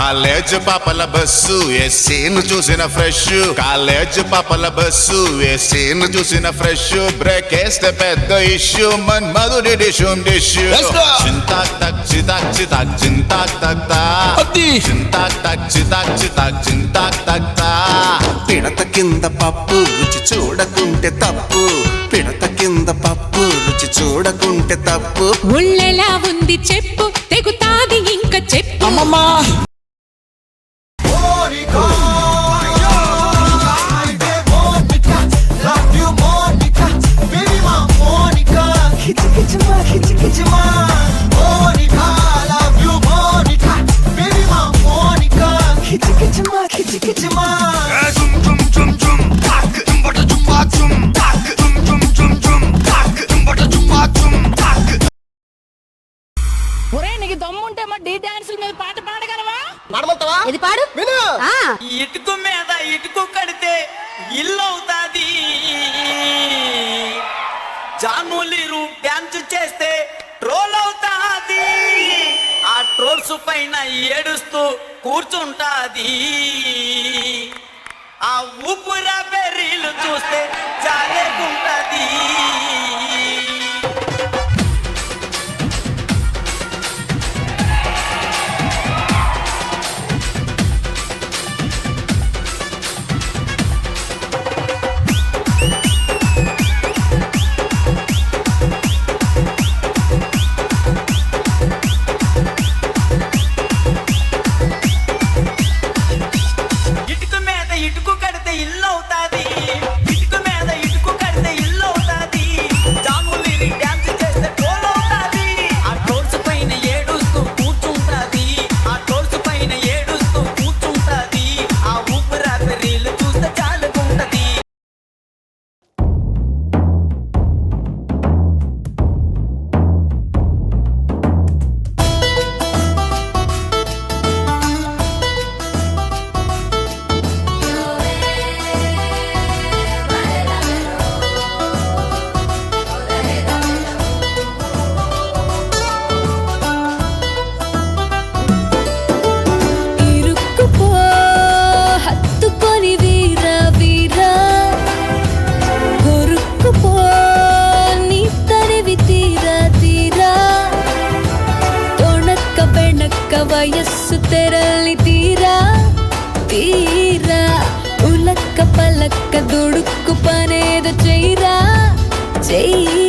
College పాపల bus ఎస్సీను చూసిన fresh college పాపల బస్సు ఎస్సీను చూసిన ఫ్రెష్ బ్రేక్ వేస్తే పెద్ద ఇష్యూ మన్ మధుడి డిషుం డిష్యూ చింతాక్ తక్ చితాక్ చితాక్ చింతాక్ తక్తా చింతాక్ తక్ చితాక్ చితాక్ చింతాక్ తక్తా పిడత కింద పప్పు రుచి చూడకుంటే తప్పు పిడత కింద పప్పు రుచి చూడకుంటే తప్పు ఉళ్ళెలా ఉంది చెప్పు తెగుతాది ఇంకా చెప్పు అమ్మమ్మా నీకు దమ్ముంటే మా డీ డాన్సుల మీద పాట పాడగలవా? ఇది పాడు విను. ఆ ఇటుకు మీద ఇటుకు కడితే ఇల్లు అవుతాది, జానులీరు డాన్స్ చేస్తే ట్రోల్ అవుతాది, ఆ ట్రోల్స్ పైన ఏడుస్తూ కూర్చుంటాది, ఆ ఊపురా బెర్రీలు చూస్తే జాలేకుంటది. ఇటుకు కడితే ఇల్లు అవుతాది, ఇటుకు మీద ఇటుకు కడితే ఇల్లు అవుతాది, జాములీరి డాన్స్ చేస్తే ట్రోల్ అవుతాది, ఆ ట్రోల్స్ పైన ఏడుస్తూ కూర్చుంటాది, ఆ ట్రోల్స్ పైన ఏడుస్తూ కూర్చుంటాది, ఆ ఊపిరా బెర్రీలు చూస్తే చాలుకుంటది. వయస్సు తెరలి తీరా తీరా ఉలక్క పలక్క దుడుక్కు పనేదో చెయ్యరా చెయ్యి